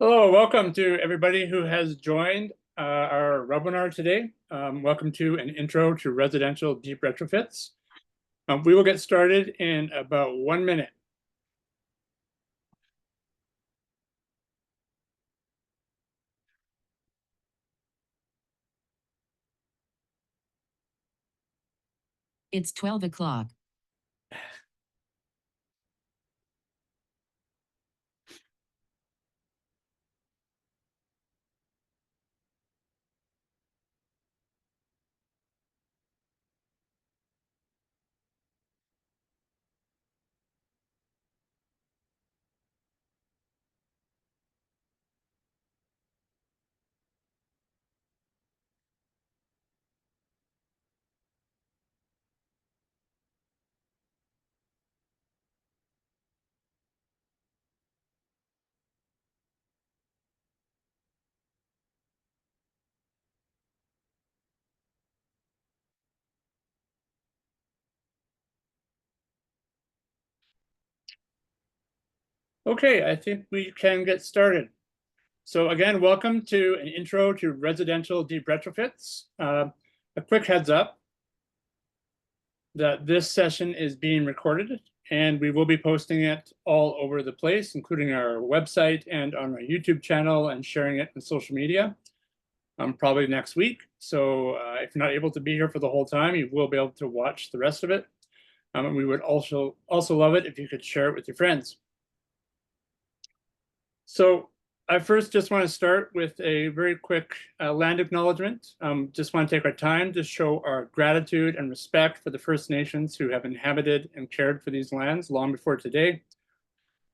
Hello, welcome to everybody who has joined our webinar today. Welcome to an intro to residential deep retrofits. We will get started in about 1 minute. It's 12 o'clock. Okay, I think we can get started. So again, welcome to an intro to residential deep retrofits. A quick heads up that this session is being recorded and we will be posting it all over the place, including our website and on our YouTube channel and sharing it in social media. Probably next week. So if you're not able to be here for the whole time, you will be able to watch the rest of it. And we would also love it if you could share it with your friends. So I first just want to start with a very quick land acknowledgement. Just want to take our time to show our gratitude and respect for the First Nations who have inhabited and cared for these lands long before today.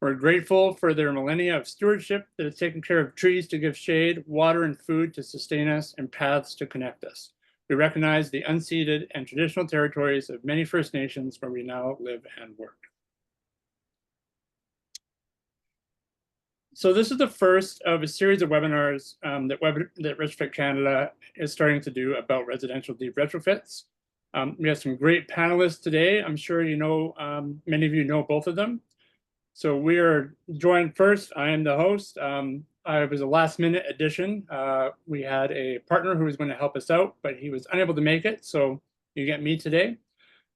We're grateful for their millennia of stewardship that has taken care of trees to give shade, water and food to sustain us, and paths to connect us. We recognize the unceded and traditional territories of many First Nations where we now live and work. So this is the first of a series of webinars that Retrofit Canada is starting to do about residential deep retrofits. We have some great panelists today. I'm sure you know, many of you know both of them. So we are joined first. I am the host. I was a last minute addition. We had a partner who was going to help us out, but he was unable to make it. So you get me today.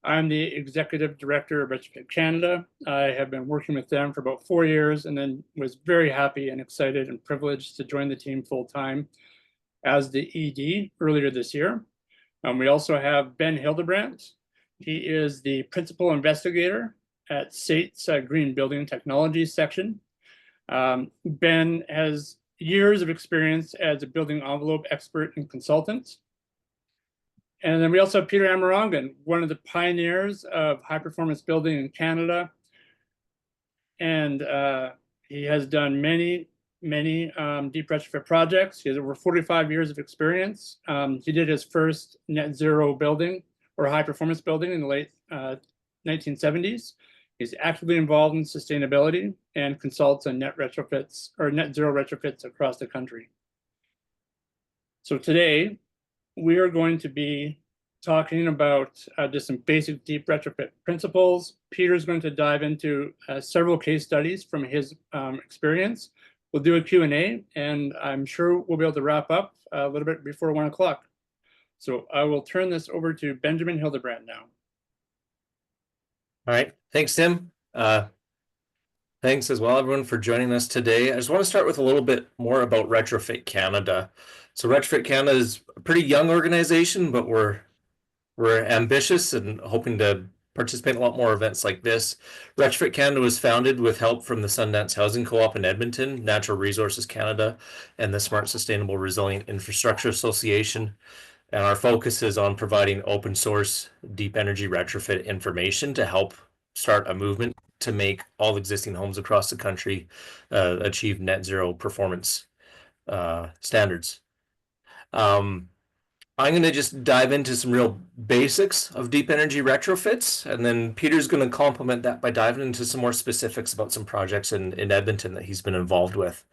I'm the executive director of Retrofit Canada. I have been working with them for about 4 years and then was very happy and excited and privileged to join the team full time as the ED earlier this year. We also have Ben Hildebrandt. He is the principal investigator at SAIT's Green Building Technologies section. Ben has years of experience as a building envelope expert and consultant. And then we also have Peter Amerongen, one of the pioneers of high performance building in Canada. And he has done many deep retrofit projects. He has over 45 years of experience. He did his first net zero building or high performance building in the late 1970s. He's actively involved in sustainability and consults on net retrofits or net zero retrofits across the country. So today we are going to be talking about just some basic deep retrofit principles. Peter's going to dive into several case studies from his experience. We'll do a Q&A, and I'm sure we'll be able to wrap up a little bit before 1 o'clock. So I will turn this over to Benjamin Hildebrandt now. All right, thanks, Tim. Thanks as well, everyone, for joining us today. I just want to start with a little bit more about Retrofit Canada. So Retrofit Canada is a pretty young organization, but we're ambitious and hoping to participate in a lot more events like this. Retrofit Canada was founded with help from the Sundance Housing Co-op in Edmonton, Natural Resources Canada, and the Smart Sustainable Resilient Infrastructure Association. And our focus is on providing open source deep energy retrofit information to help start a movement to make all existing homes across the country achieve net zero performance standards. I'm going to just dive into some real basics of deep energy retrofits, and then Peter's going to complement that by diving into some more specifics about some projects in Edmonton that he's been involved with.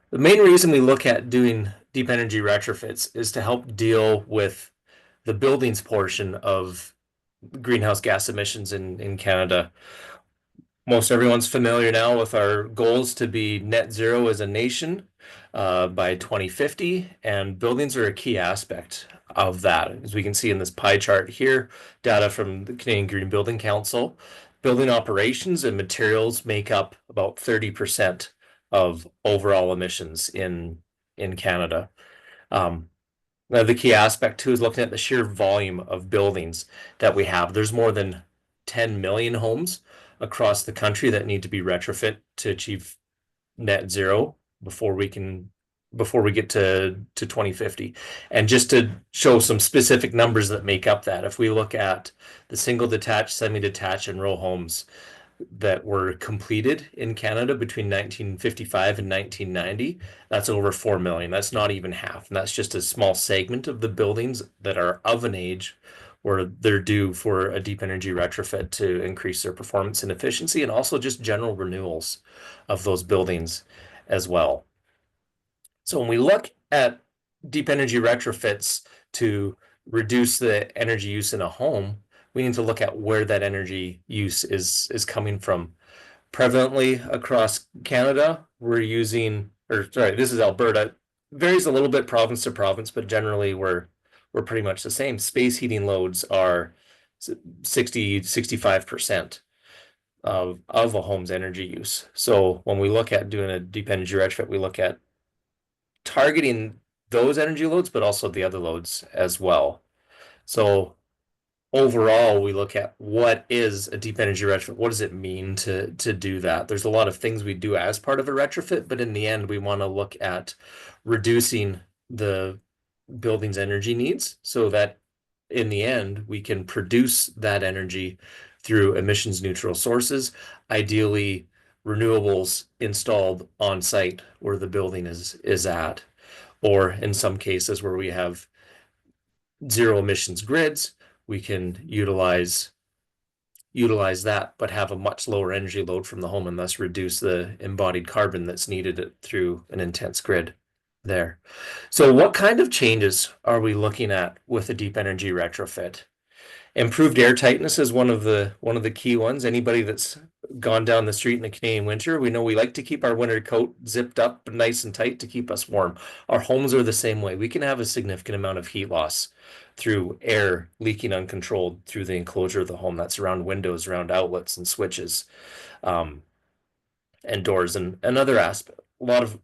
The main reason we look at doing deep energy retrofits is to help deal with the buildings portion of greenhouse gas emissions in Canada. Most everyone's familiar now with our goals to be net zero as a nation by 2050, and buildings are a key aspect of that. As we can see in this pie chart here, data from the Canadian Green Building Council, building operations and materials make up about 30% of overall emissions in Canada. Now the key aspect too is looking at the sheer volume of buildings that we have. There's more than 10 million homes across the country that need to be retrofit to achieve net zero before we get to 2050. And just to show some specific numbers that make up that, if we look at the single detached, semi-detached, and row homes that were completed in Canada between 1955 and 1990, that's over 4 million. That's not even half. And that's just a small segment of the buildings that are of an age where they're due for a deep energy retrofit to increase their performance and efficiency, and also just general renewals of those buildings as well. So when we look at deep energy retrofits to reduce the energy use in a home, we need to look at where that energy use is coming from. Prevalently across Canada, we're using, or sorry, this is Alberta. Varies a little bit province to province, but generally we're pretty much the same. Space heating loads are 65% of a home's energy use. So when we look at doing a deep energy retrofit, we look at targeting those energy loads, but also the other loads as well. So overall, we look at what is a deep energy retrofit. What does it mean to do that? There's a lot of things we do as part of a retrofit, but in the end, we want to look at reducing the building's energy needs so that in the end, we can produce that energy through emissions neutral sources, ideally renewables installed on site where the building is at, or in some cases where we have zero emissions grids, we can utilize that, but have a much lower energy load from the home and thus reduce the embodied carbon that's needed through an intense grid there. So what kind of changes are we looking at with a deep energy retrofit? Improved air tightness is one of the key ones. Anybody that's gone down the street in a Canadian winter, we know we like to keep our winter coat zipped up nice and tight to keep us warm. Our homes are the same way. We can have a significant amount of heat loss through air leaking uncontrolled through the enclosure of the home. That's around windows, around outlets and switches, and doors and another aspect. A lot of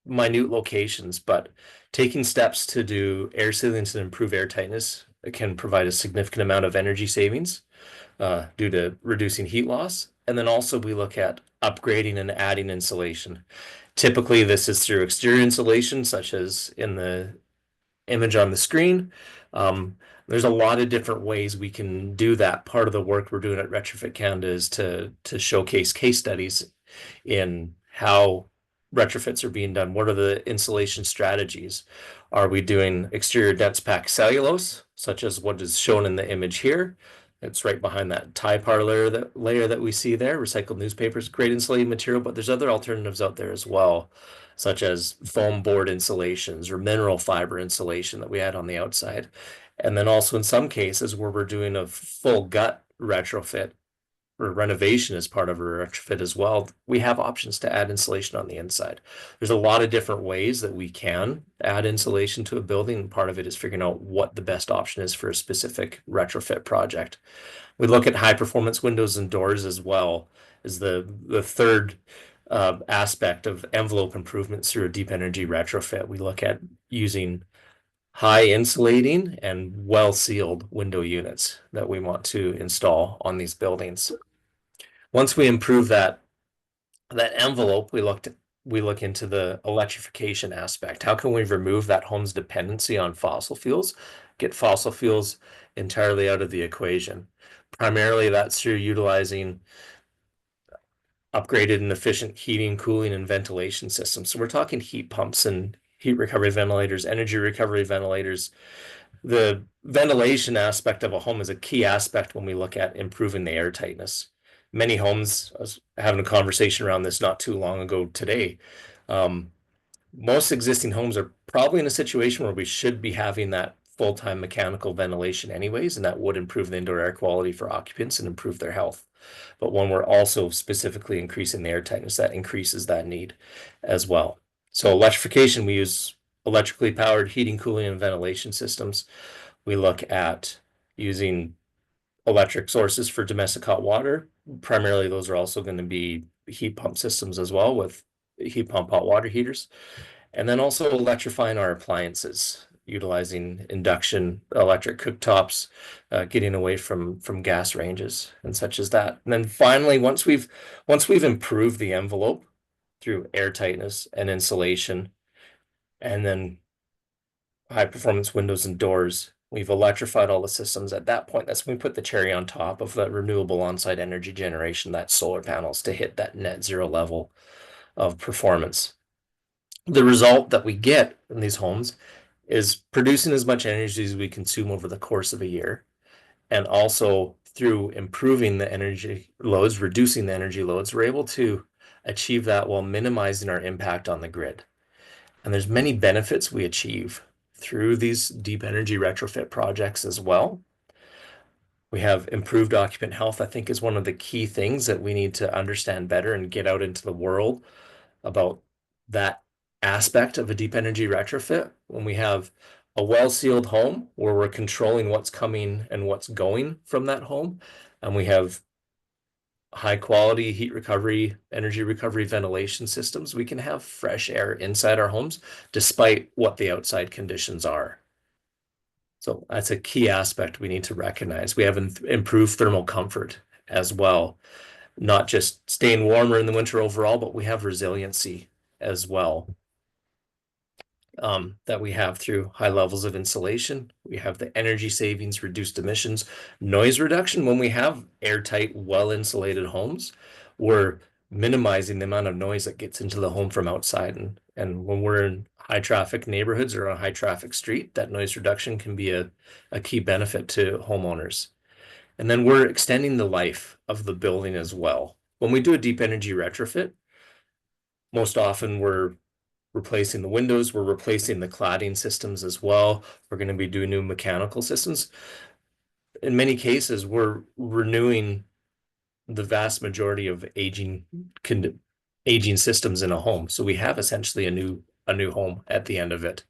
minute locations, but taking steps to do air sealants and improve air tightness can provide a significant amount of energy savings due to reducing heat loss. And then also we look at upgrading and adding insulation. Typically, this is through exterior insulation, such as in the image on the screen. There's a lot of different ways we can do that. Part of the work we're doing at Retrofit Canada is to showcase case studies in how retrofits are being done. What are the insulation strategies? Are we doing exterior dense pack cellulose, such as what is shown in the image here? It's right behind that tie parlor layer that we see there. Recycled newspapers, great insulating material, but there's other alternatives out there as well, such as foam board insulations or mineral fiber insulation that we had on the outside. And then also in some cases where we're doing a full gut retrofit or renovation as part of a retrofit as well, we have options to add insulation on the inside. There's a lot of different ways that we can add insulation to a building, and part of it is figuring out what the best option is for a specific retrofit project. We look at high performance windows and doors as well as the third aspect of envelope improvements through a deep energy retrofit. We look at using high insulating and well sealed window units that we want to install on these buildings. Once we improve that envelope, we look into the electrification aspect. How can we remove that home's dependency on fossil fuels, get fossil fuels entirely out of the equation? Primarily, that's through utilizing upgraded and efficient heating, cooling, and ventilation systems. So we're talking heat pumps and heat recovery ventilators, energy recovery ventilators. The ventilation aspect of a home is a key aspect when we look at improving the air tightness. Many homes, I was having a conversation around this not too long ago today. Most existing homes are probably in a situation where we should be having that full-time mechanical ventilation anyways, and that would improve the indoor air quality for occupants and improve their health. But when we're also specifically increasing the air tightness, that increases that need as well. So electrification, we use electrically powered heating, cooling, and ventilation systems. We look at using electric sources for domestic hot water. Primarily, those are also going to be heat pump systems as well, with heat pump hot water heaters. And then also electrifying our appliances, utilizing induction electric cooktops, getting away from gas ranges and such as that. And then finally, once we've improved the envelope through air tightness and insulation, and then high performance windows and doors, we've electrified all the systems. At that point, that's when we put the cherry on top of that renewable on-site energy generation, that solar panels, to hit that net zero level of performance. The result that we get in these homes is producing as much energy as we consume over the course of a year, and also through improving the energy loads, reducing the energy loads, we're able to achieve that while minimizing our impact on the grid. And there's many benefits we achieve through these deep energy retrofit projects as well. We have improved occupant health, I think, is one of the key things that we need to understand better and get out into the world about that aspect of a deep energy retrofit. When we have a well-sealed home where we're controlling what's coming and what's going from that home, and we have high quality heat recovery, energy recovery ventilation systems, we can have fresh air inside our homes despite what the outside conditions are. So that's a key aspect we need to recognize. We have improved thermal comfort as well, not just staying warmer in the winter overall, but we have resiliency as well. That we have through high levels of insulation. We have the energy savings, reduced emissions, noise reduction. When we have airtight, well-insulated homes, we're minimizing the amount of noise that gets into the home from outside. And when we're in high traffic neighborhoods or on a high traffic street, that noise reduction can be a key benefit to homeowners. And then we're extending the life of the building as well. When we do a deep energy retrofit, most often we're replacing the windows, we're replacing the cladding systems as well. We're going to be doing new mechanical systems. In many cases, we're renewing the vast majority of aging systems in a home. So we have essentially a new home at the end of it.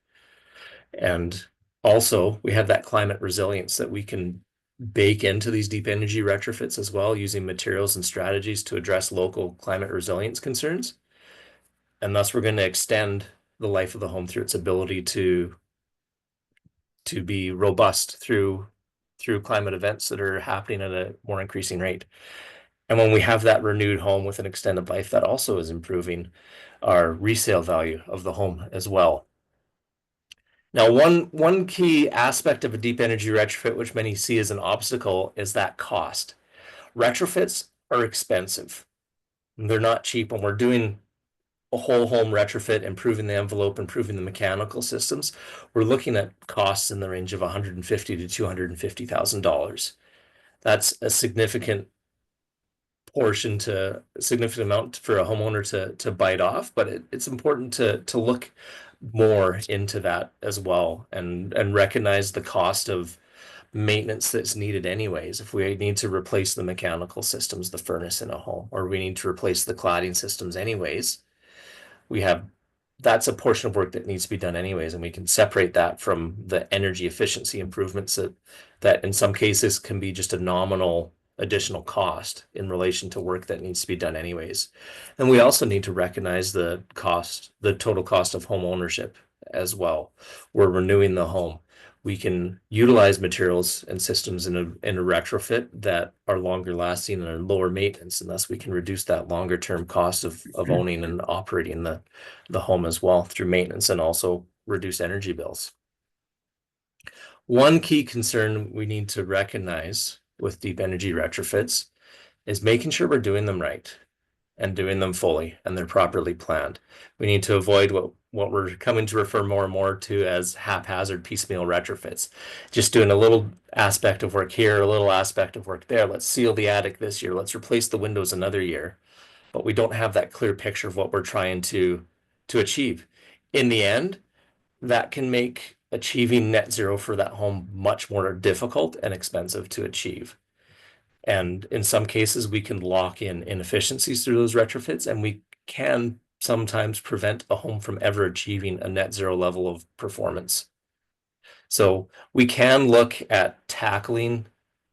And also we have that climate resilience that we can bake into these deep energy retrofits as well, using materials and strategies to address local climate resilience concerns. And thus we're going to extend the life of the home through its ability to be robust through climate events that are happening at a more increasing rate. And when we have that renewed home with an extended life, that also is improving our resale value of the home as well. Now, one key aspect of a deep energy retrofit, which many see as an obstacle, is that cost. Retrofits are expensive. They're not cheap. When we're doing a whole home retrofit, improving the envelope, improving the mechanical systems, we're looking at costs in the range of $150,000 to $250,000. That's a significant amount for a homeowner to bite off, but it's important to look more into that as well, and recognize the cost of maintenance that's needed anyways. If we need to replace the mechanical systems, the furnace in a home, or we need to replace the cladding systems anyways, that's a portion of work that needs to be done anyways, and we can separate that from the energy efficiency improvements that in some cases can be just a nominal additional cost in relation to work that needs to be done anyways. And we also need to recognize the total cost of home ownership as well. We're renewing the home. We can utilize materials and systems in a retrofit that are longer lasting and are lower maintenance, and thus we can reduce that longer term cost of owning and operating the home as well through maintenance, and also reduce energy bills. One key concern we need to recognize with deep energy retrofits is making sure we're doing them right and doing them fully, and they're properly planned. We need to avoid what we're coming to refer more and more to as haphazard piecemeal retrofits. Just doing a little aspect of work here, a little aspect of work there. Let's seal the attic this year. Let's replace the windows another year. But we don't have that clear picture of what we're trying to achieve. In the end, that can make achieving net zero for that home much more difficult and expensive to achieve. And in some cases, we can lock in inefficiencies through those retrofits, and we can sometimes prevent a home from ever achieving a net zero level of performance. So we can look at tackling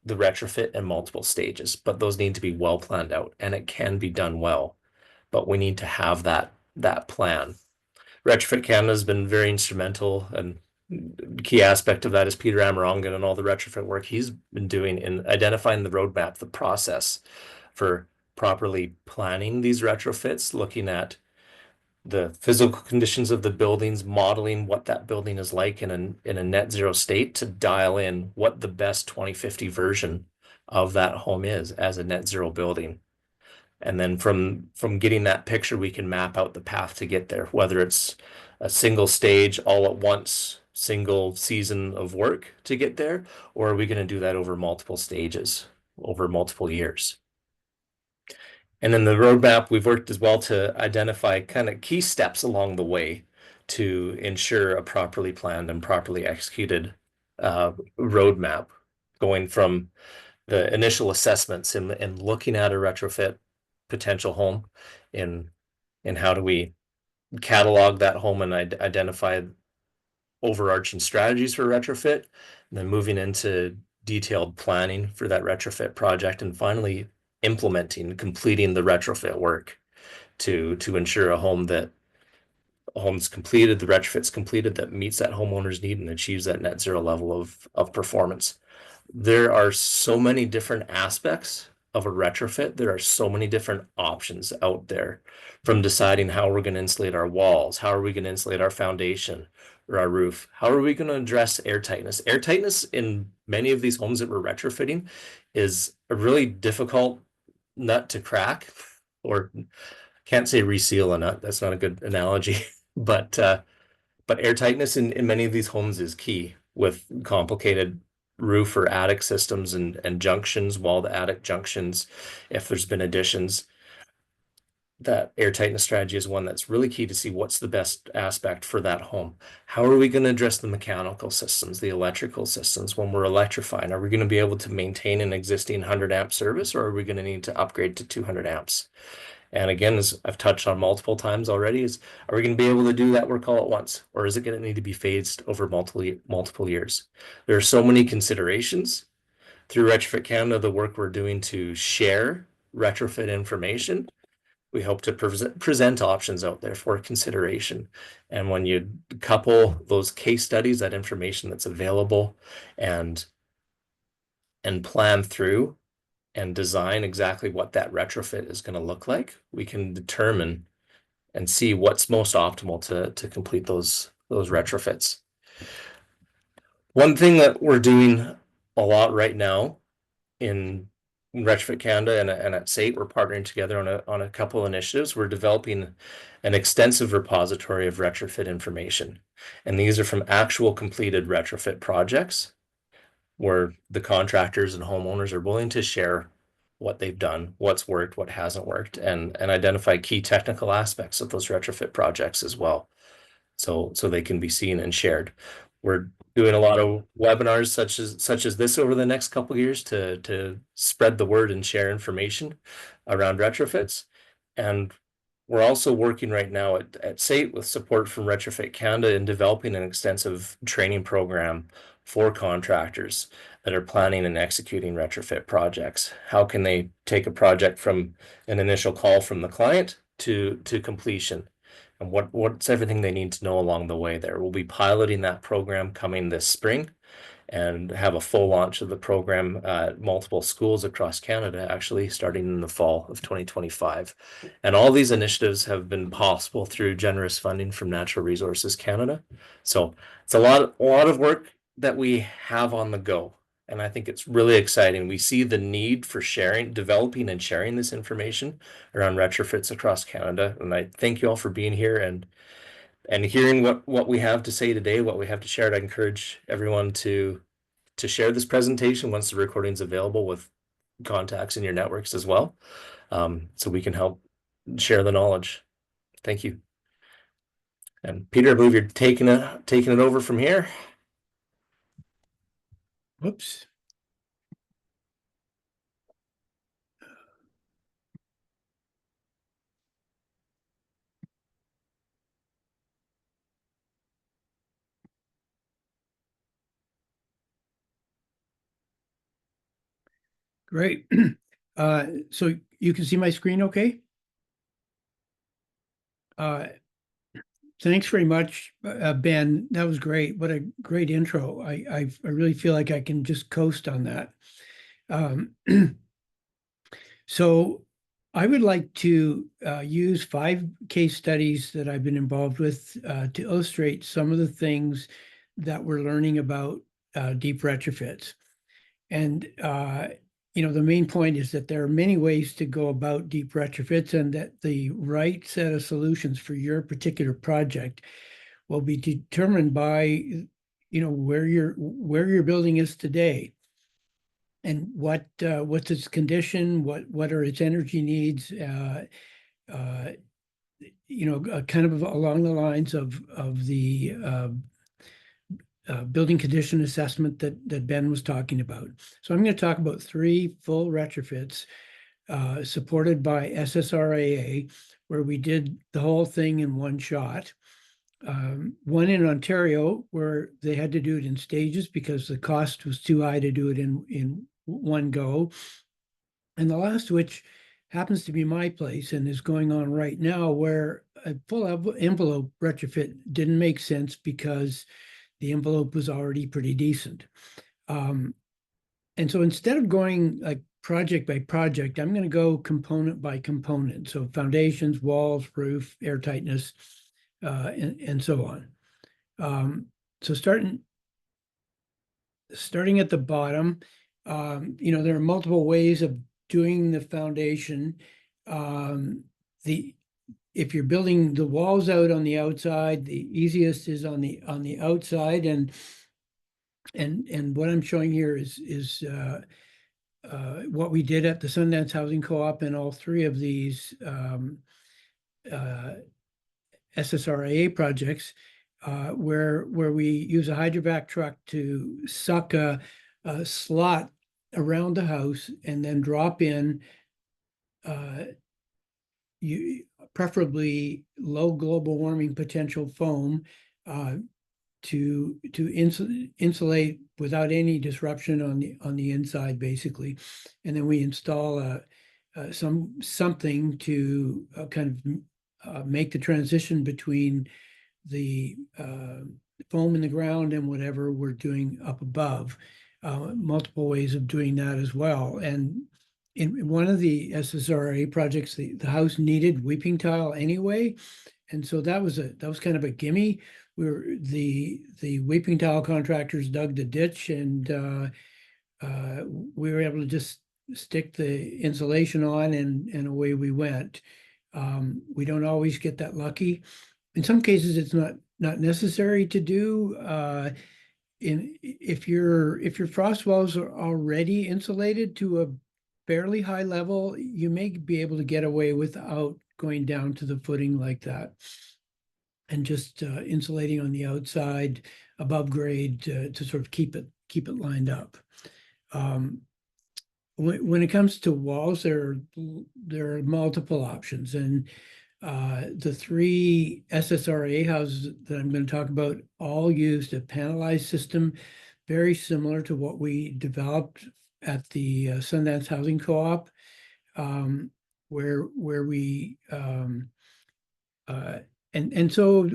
the retrofit in multiple stages, but those need to be well planned out, and it can be done well, but we need to have that plan. Retrofit Canada has been very instrumental, and key aspect of that is Peter Amerongen and all the retrofit work he's been doing in identifying the roadmap, the process for properly planning these retrofits, looking at the physical conditions of the buildings, modeling what that building is like in a net zero state to dial in what the best 2050 version of that home is as a net zero building. And then from getting that picture, we can map out the path to get there, whether it's a single stage all at once, single season of work to get there, or are we going to do that over multiple stages, over multiple years? And in the roadmap, we've worked as well to identify kind of key steps along the way to ensure a properly planned and properly executed roadmap, going from the initial assessments and looking at a retrofit potential home in how do we catalog that home and identify overarching strategies for retrofit, and then moving into detailed planning for that retrofit project, and finally implementing, completing the retrofit work to ensure a home's completed, the retrofit's completed that meets that homeowner's need and achieves that net zero level of performance. There are so many different aspects of a retrofit. There are so many different options out there, from deciding how we're going to insulate our walls, how are we going to insulate our foundation or our roof, how are we going to address air tightness. Air tightness in many of these homes that we're retrofitting is a really difficult nut to crack, or can't say reseal a nut, that's not a good analogy, but air tightness in many of these homes is key with complicated roof or attic systems and junctions, wall to attic junctions. If there's been additions, that air tightness strategy is one that's really key to see what's the best aspect for that home. How are we going to address the mechanical systems, the electrical systems when we're electrifying? Are we going to be able to maintain an existing 100 amp service, or are we going to need to upgrade to 200 amps? And again, as I've touched on multiple times already, are we going to be able to do that work all at once, or is it going to need to be phased over multiple years? There are so many considerations. Through Retrofit Canada, the work we're doing to share retrofit information, we hope to present options out there for consideration. And when you couple those case studies, that information that's available, and plan through and design exactly what that retrofit is going to look like, we can determine and see what's most optimal to complete those retrofits. One thing that we're doing a lot right now in Retrofit Canada and at SAIT, we're partnering together on a couple initiatives. We're developing an extensive repository of retrofit information, and these are from actual completed retrofit projects where the contractors and homeowners are willing to share what they've done, what's worked, what hasn't worked, and identify key technical aspects of those retrofit projects as well, so they can be seen and shared. We're doing a lot of webinars such as this over the next couple of years to spread the word and share information around retrofits. And we're also working right now at SAIT with support from Retrofit Canada in developing an extensive training program for contractors that are planning and executing retrofit projects. How can they take a project from an initial call from the client to completion? And what's everything they need to know along the way there. We'll be piloting that program coming this spring and have a full launch of the program at multiple schools across Canada, actually starting in the fall of 2025. And all these initiatives have been possible through generous funding from Natural Resources Canada. So it's a lot of work that we have on the go. And I think it's really exciting. We see the need for developing and sharing this information around retrofits across Canada. And I thank you all for being here and hearing what we have to say today, what we have to share. I encourage everyone to share this presentation once the recording's available with contacts in your networks as well, so we can help share the knowledge. Thank you. And Peter, I believe you're taking it over from here. Whoops. Great. So you can see my screen okay? Thanks very much, Ben. That was great. What a great intro. I really feel like I can just coast on that. So I would like to use 5 case studies that I've been involved with to illustrate some of the things that we're learning about deep retrofits. And the main point is that there are many ways to go about deep retrofits, and that the right set of solutions for your particular project will be determined by, where your building is today, and what's its condition, what are its energy needs, kind of along the lines of the building condition assessment that Ben was talking about. So I'm going to talk about 3 full retrofits supported by SSRAA, where we did the whole thing in one shot. One in Ontario, where they had to do it in stages because the cost was too high to do it in one go. And the last, which happens to be my place and is going on right now, where a full envelope retrofit didn't make sense because the envelope was already pretty decent. And so instead of going like project by project, I'm going to go component by component. So foundations, walls, roof, air tightness, and so on. So starting at the bottom, there are multiple ways of doing the foundation. If you're building the walls out on the outside, the easiest is on the outside, and what I'm showing here is what we did at the Sundance Housing Co-op and all 3 of these SSRAA projects, where we use a hydrovac truck to suck a slot around the house and then drop in preferably low global warming potential foam to insulate without any disruption on the inside, basically. And then we install something to kind of make the transition between the foam in the ground and whatever we're doing up above. Multiple ways of doing that as well. And in one of the SSRA projects, the house needed weeping tile anyway, and so that was kind of a gimme. The weeping tile contractors dug the ditch, and we were able to just stick the insulation on, and away we went. We don't always get that lucky. In some cases, it's not necessary to do. If your frost walls are already insulated to a fairly high level, you may be able to get away without going down to the footing like that, and just insulating on the outside above grade to sort of keep it lined up. When it comes to walls, there are multiple options, and the 3 SSRA houses that I'm going to talk about all used a panelized system, very similar to what we developed at the Sundance Housing Co-op, where we and so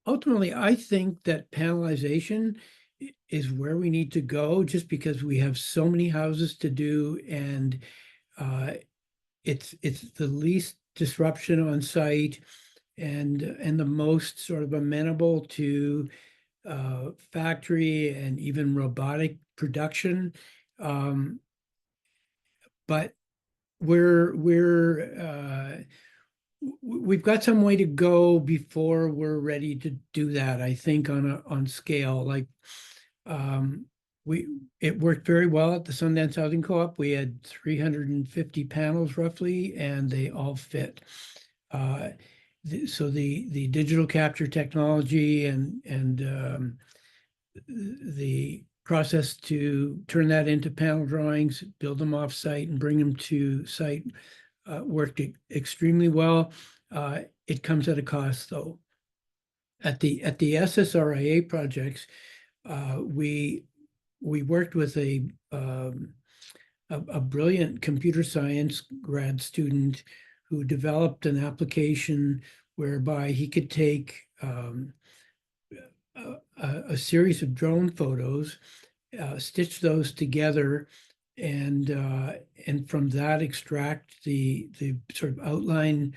ultimately, I think that panelization is where we need to go, just because we have so many houses to do, and it's the least disruption on site, and the most sort of amenable to factory and even robotic production. But we've got some way to go before we're ready to do that, I think, on scale. Like it worked very well at the Sundance Housing Co-op. We had 350 panels roughly, and they all fit. so the digital capture technology and the process to turn that into panel drawings, build them off site and bring them to site worked extremely well. It comes at a cost though. At the SSRIA projects, we worked with a brilliant computer science grad student who developed an application whereby he could take a series of drone photos, stitch those together, and from that extract the sort of outline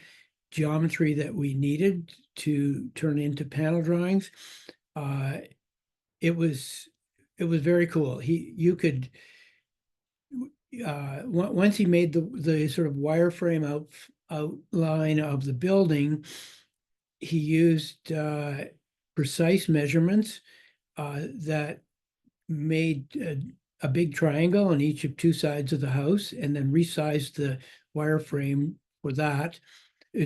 geometry that we needed to turn into panel drawings. It was very cool. You could once he made the sort of wireframe outline of the building, he used precise measurements that made a big triangle on each of two sides of the house, and then resized the wireframe for that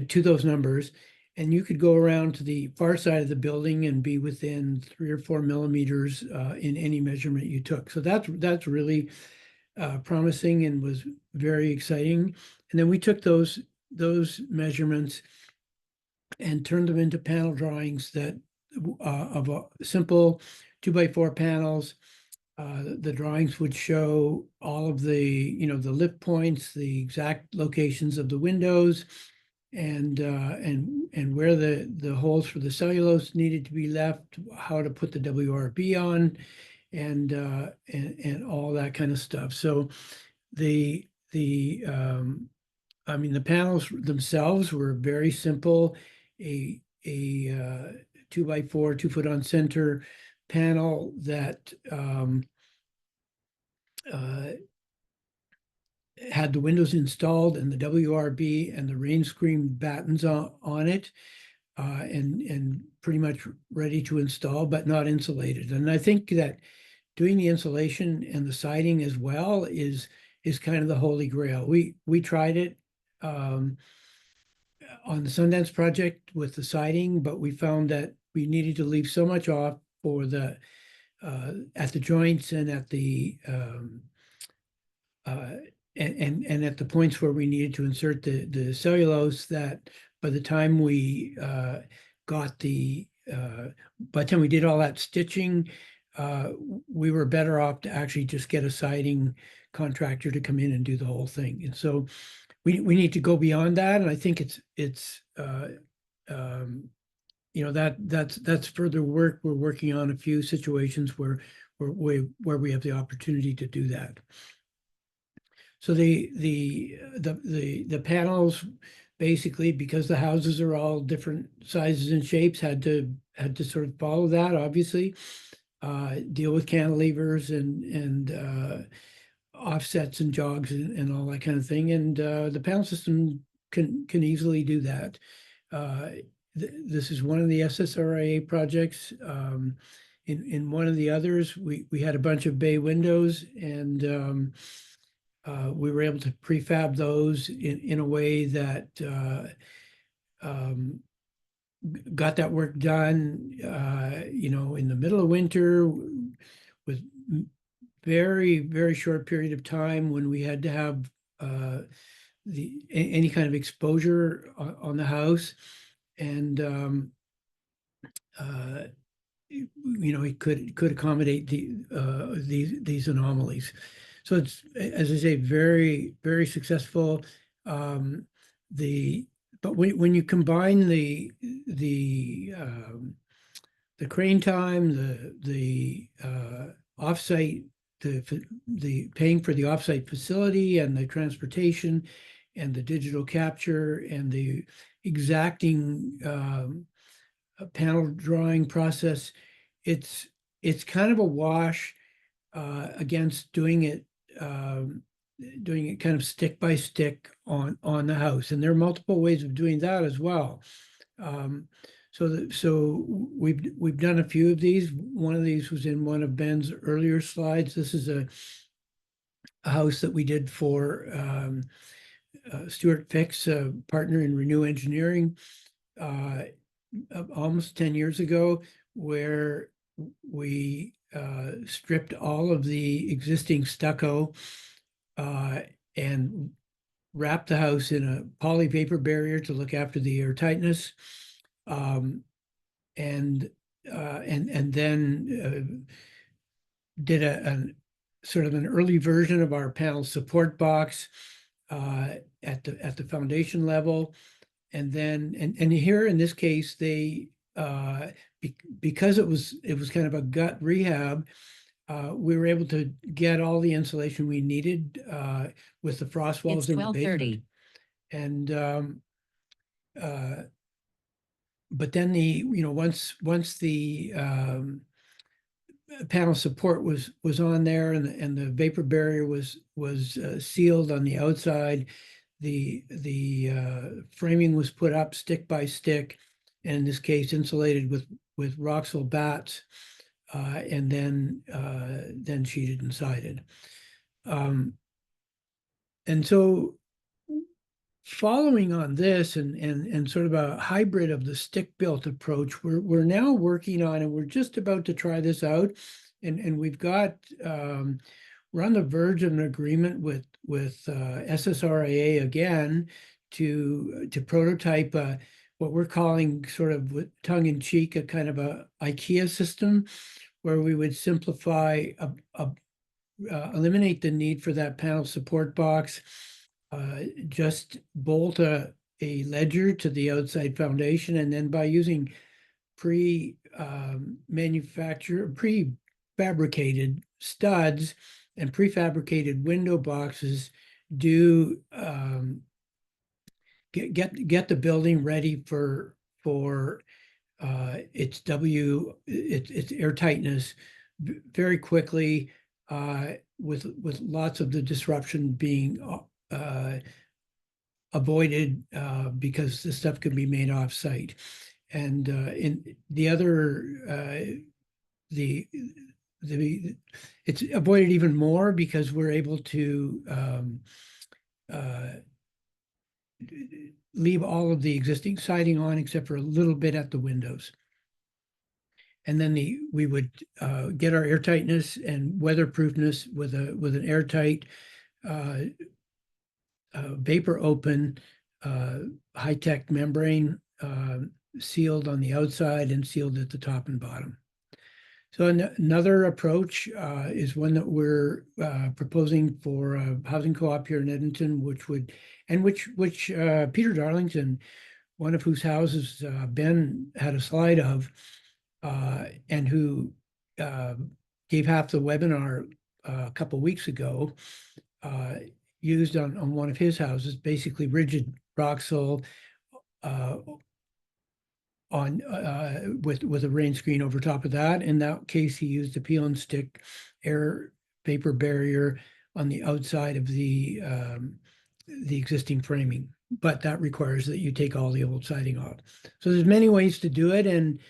to those numbers. And you could go around to the far side of the building and be within 3 or 4 millimeters in any measurement you took. So that's really promising and was very exciting. And then we took those measurements and turned them into panel drawings that of a simple 2x4 panels. The drawings would show all of the the lift points, the exact locations of the windows, and where the holes for the cellulose needed to be left, how to put the WRB on, and all that kind of stuff. So the I mean, the panels themselves were very simple. A 2x4, 2 foot on center panel that had the windows installed and the WRB and the rain screen battens on it, and pretty much ready to install, but not insulated. And I think that doing the insulation and the siding as well is kind of the holy grail. We tried it on the Sundance project with the siding, but we found that we needed to leave so much off for the at the joints and at the and at the points where we needed to insert the cellulose, that by the time we got by the time we did all that stitching, we were better off to actually just get a siding contractor to come in and do the whole thing. And so we need to go beyond that. And I think it's that's further work. We're working on a few situations where we have the opportunity to do that. So the panels, basically, because the houses are all different sizes and shapes, had to sort of follow that, obviously, deal with cantilevers and offsets and jogs and all that kind of thing. And the panel system can easily do that. This is one of the SSRIA projects. In one of the others, we had a bunch of bay windows, and we were able to prefab those in a way that got that work done, in the middle of winter, with very, very short period of time when we had to have any kind of exposure on the house. And it could accommodate these anomalies. So it's, as I say, very, very successful. But when you combine the crane time, the offsite, the paying for the offsite facility and the transportation and the digital capture and the exacting panel drawing process, it's kind of a wash against doing it kind of stick by stick on the house. And there are multiple ways of doing that as well. So we've done a few of these. One of these was in one of Ben's earlier slides. This is a house that we did for Stuart Fix, a partner in Renew Engineering. almost 10 years ago, where we stripped all of the existing stucco and wrapped the house in a poly vapor barrier to look after the air tightness. And then did a sort of an early version of our panel support box at the foundation level. And then, and here in this case, they because it was kind of a gut rehab, we were able to get all the insulation we needed with the frost walls It's in the basement. 12:30. And but then once the panel support was on there, and the vapor barrier was sealed on the outside, the framing was put up stick by stick, and in this case insulated with Roxol bats, and then sheeted and sided. And so following on this and sort of a hybrid of the stick-built approach, we're now working on, and we're just about to try this out, and we've got we're on the verge of an agreement with SSRIA again to prototype what we're calling, sort of tongue-in-cheek, a kind of a IKEA system, where we would simplify, eliminate the need for that panel support box, just bolt a ledger to the outside foundation, and then by using prefabricated studs and prefabricated window boxes, do get the building ready for its air tightness very quickly, with lots of the disruption being avoided because the stuff can be made off site. And in the other, it's avoided even more because we're able to leave all of the existing siding on except for a little bit at the windows. And then we would get our air tightness and weatherproofness with an airtight vapor open high-tech membrane, sealed on the outside and sealed at the top and bottom. So another approach is one that we're proposing for a housing co-op here in Edmonton, which Peter Darlington, one of whose houses Ben had a slide of, and who gave half the webinar a couple of weeks ago, used on one of his houses, basically rigid Roxol with a rain screen over top of that. In that case, he used a peel and stick air vapor barrier on the outside of the existing framing, but that requires that you take all the old siding off. So there's many ways to do it, and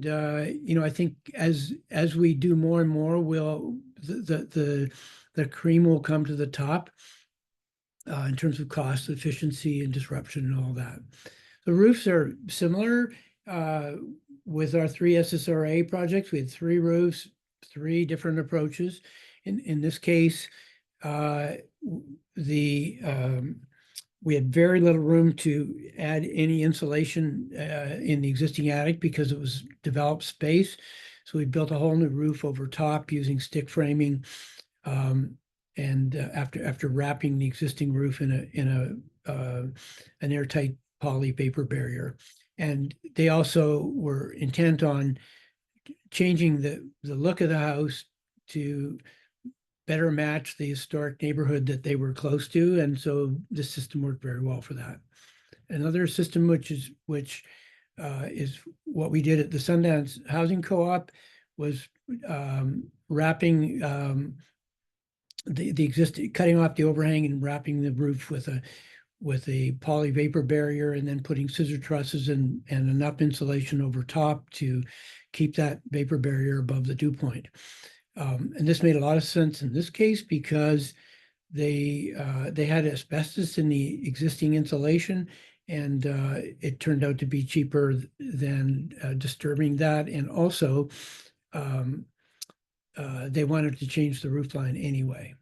I think as we do more and more, the cream will come to the top in terms of cost, efficiency, and disruption, and all that. The roofs are similar. With our 3 SSRA projects, we had 3 roofs, 3 different approaches. In this case, we had very little room to add any insulation in the existing attic because it was developed space. So we built a whole new roof over top using stick framing, and after wrapping the existing roof in an airtight poly vapor barrier. And they also were intent on changing the look of the house to better match the historic neighborhood that they were close to. And so this system worked very well for that. Another system, which is what we did at the Sundance Housing Co-op, was wrapping the existing, cutting off the overhang and wrapping the roof with a poly vapor barrier, and then putting scissor trusses and enough insulation over top to keep that vapor barrier above the dew point. And this made a lot of sense in this case because they had asbestos in the existing insulation, And it turned out to be cheaper than disturbing that. And also, they wanted to change the roof line anyway.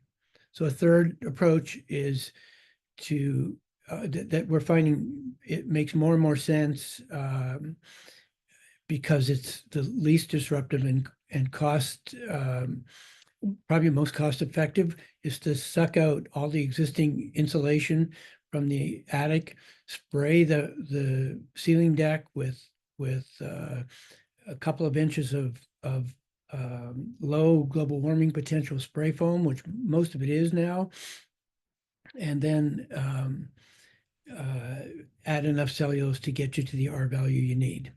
So a third approach is to that we're finding it makes more and more sense because it's the least disruptive and cost probably most cost effective is to suck out all the existing insulation from the attic, spray the ceiling deck with a couple of inches of low global warming potential spray foam, which most of it is now, and then add enough cellulose to get you to the R value you need.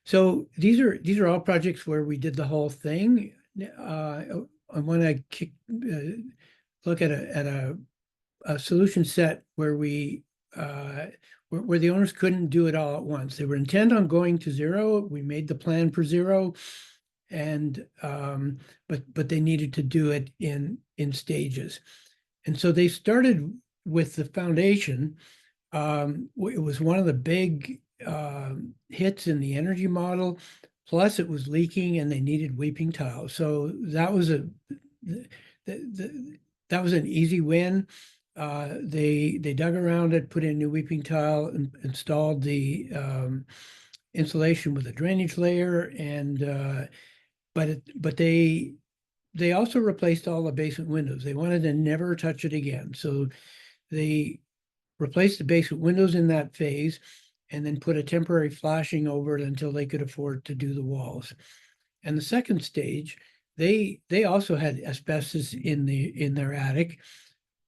So these are all projects where we did the whole thing. I want to look at a solution set where where the owners couldn't do it all at once. They were intent on going to zero. We made the plan for zero, and but they needed to do it in stages. And so they started with the foundation. It was one of the big hits in the energy model. Plus, it was leaking, and they needed weeping tile. So that was that was an easy win. They dug around it, put in new weeping tile, and installed the insulation with a drainage layer, and but they also replaced all the basement windows. They wanted to never touch it again, so they replaced the basement windows in that phase, and then put a temporary flashing over it until they could afford to do the walls. And the second stage, they also had asbestos in their attic,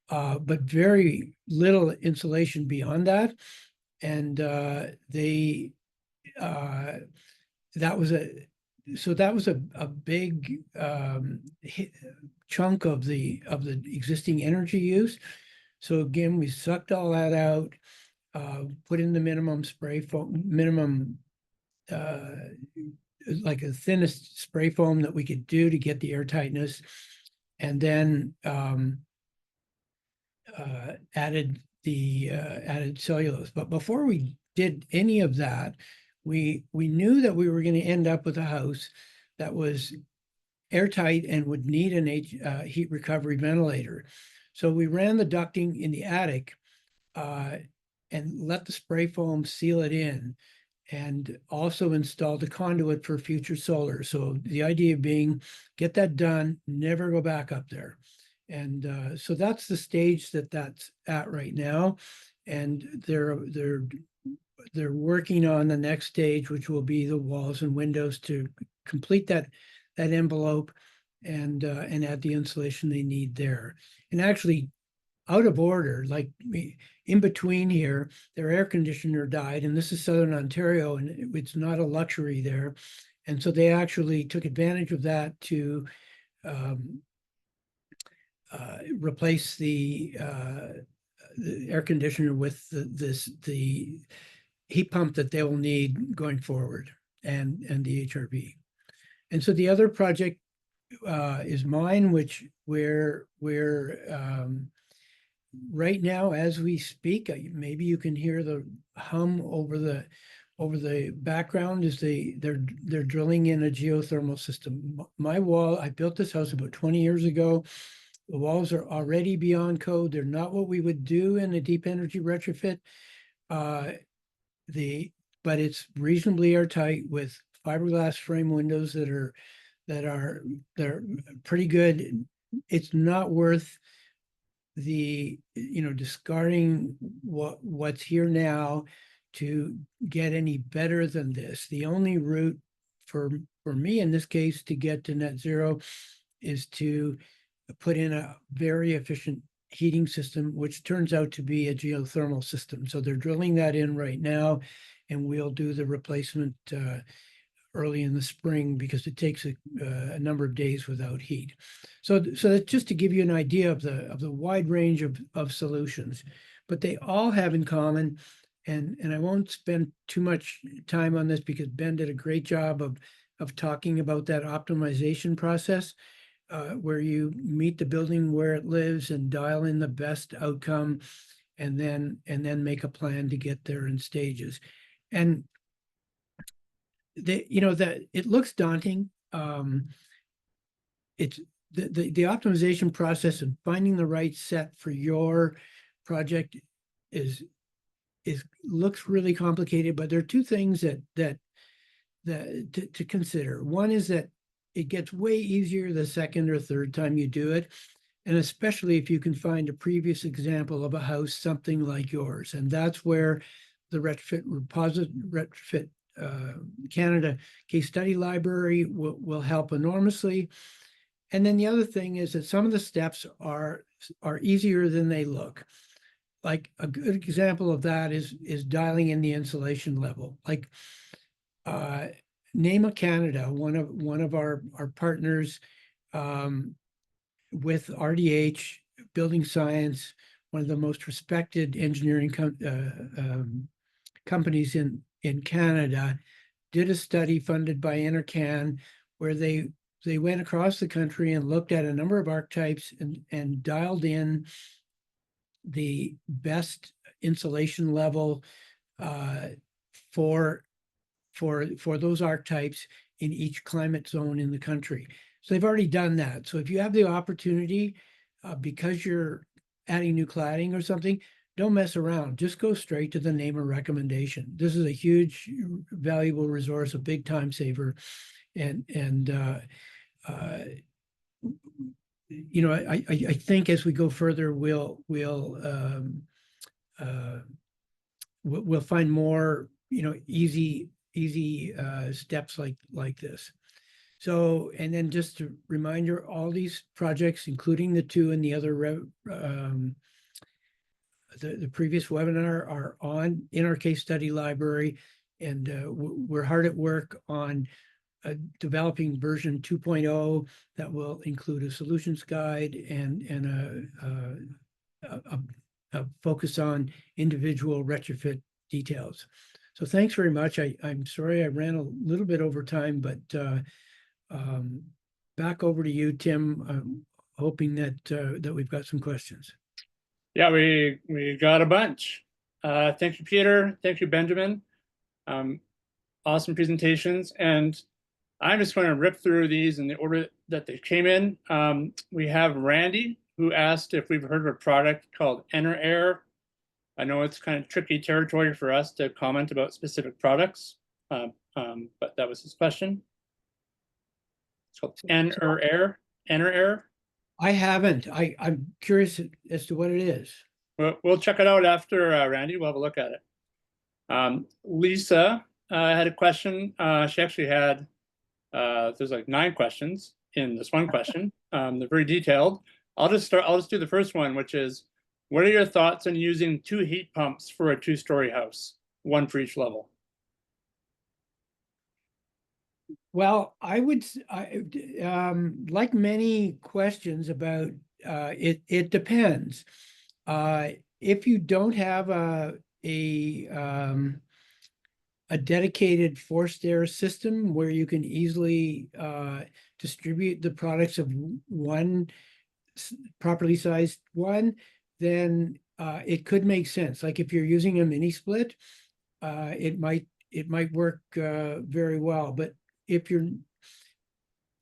but very little insulation beyond that. And that was a big chunk of the existing energy use. So again, we sucked all that out, put in the minimum spray foam, like the thinnest spray foam that we could do to get the air tightness, and then added cellulose. But before we did any of that, we knew that we were going to end up with a house that was airtight and would need an heat recovery ventilator. So we ran the ducting in the attic and let the spray foam seal it in, and also installed a conduit for future solar. So the idea being, get that done, never go back up there. And so that's the stage that's at right now. And they're working on the next stage, which will be the walls and windows to complete that envelope and add the insulation they need there. And actually, out of order, like in between here, their air conditioner died, and this is Southern Ontario, and it's not a luxury there. And so they actually took advantage of that to replace the air conditioner with the heat pump that they will need going forward, and the HRV. And so the other project is mine, where right now, as we speak, maybe you can hear the hum over the background as they're drilling in a geothermal system. My wall, I built this house about 20 years ago. The walls are already beyond code. They're not what we would do in a deep energy retrofit. But it's reasonably airtight with fiberglass frame windows they're pretty good. It's not worth the discarding what's here now to get any better than this. The only route for me in this case to get to net zero is to put in a very efficient heating system, which turns out to be a geothermal system. So they're drilling that in right now, and we'll do the replacement early in the spring, because it takes a number of days without heat. So that's just to give you an idea of the wide range of solutions, but they all have in common, and I won't spend too much time on this because Ben did a great job of talking about that optimization process, where you meet the building where it lives and dial in the best outcome, and then make a plan to get there in stages. And that it looks daunting. It's the optimization process and finding the right set for your project looks really complicated, but there are two things that to consider. One is that it gets way easier the second or third time you do it, and especially if you can find a previous example of a house something like yours. And that's where the Retrofit Canada case study library will help enormously. And then the other thing is that some of the steps are easier than they look. Like a good example of that is dialing in the insulation level. Like NAMA Canada, one of our partners with RDH, Building Science, one of the most respected engineering companies in Canada, did a study funded by NRCan where they went across the country and looked at a number of archetypes and dialed in the best insulation level for those archetypes in each climate zone in the country. So they've already done that. So if you have the opportunity, because you're adding new cladding or something, don't mess around. Just go straight to the NAMA recommendation. This is a huge, valuable resource, a big time saver, and I think as we go further, we'll find more easy steps like this. So, and then just to remind you, all these projects, including the two and the other the previous webinar, are in our case study library, and we're hard at work on developing version 2.0 that will include a solutions guide and a focus on individual retrofit details. So thanks very much. I'm sorry I ran a little bit over time, but back over to you, Tim. I'm hoping that we've got some questions. Yeah, we got a bunch. Thank you, Peter. Thank you, Benjamin. Awesome presentations. And I'm just going to rip through these in the order that they came in. We have Randy, who asked if we've heard of a product called Air. I know it's kind of tricky territory for us to comment about specific products, but that was his question. It's called Air. I haven't. I'm curious as to what it is. We'll check it out after, Randy. We'll have a look at it. Lisa had a question. She actually had, there's like 9 questions in this one question. They're very detailed. I'll just do the first one, which is, what are your thoughts on using 2 heat pumps for a 2-story house, one for each level? Well, I would, like many questions about it depends. If you don't have a dedicated forced air system where you can easily distribute the products of one properly sized one, then it could make sense. Like if you're using a mini split, it might work very well. But if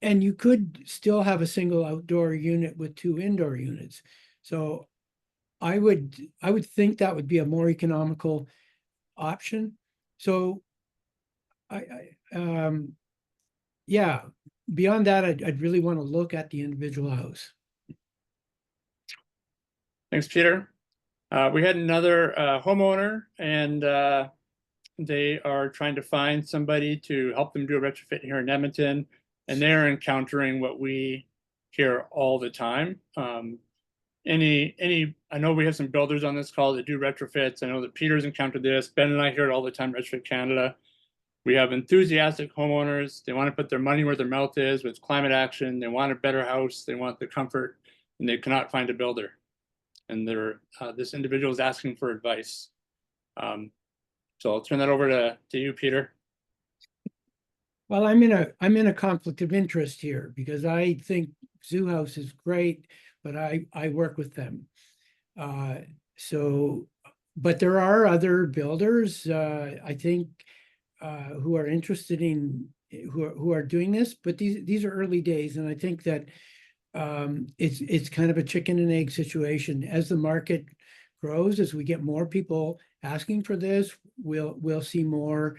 and you could still have a single outdoor unit with 2 indoor units. So I would think that would be a more economical option. So yeah, beyond that, I'd really want to look at the individual house. Thanks, Peter. We had another homeowner, and they are trying to find somebody to help them do a retrofit here in Edmonton, and they're encountering what we hear all the time. I know we have some builders on this call that do retrofits. I know that Peter's encountered this. Ben and I hear it all the time, Retrofit Canada. We have enthusiastic homeowners. They want to put their money where their mouth is with climate action. They want a better house. They want the comfort, and they cannot find a builder. And this individual is asking for advice. So I'll turn that over to you, Peter. Well, I'm in a conflict of interest here because I think Zoo House is great, but I work with them. But there are other builders, I think, who are interested in, who are doing this, but these are early days, and I think that it's kind of a chicken and egg situation. As the market grows, as we get more people asking for this, we'll see more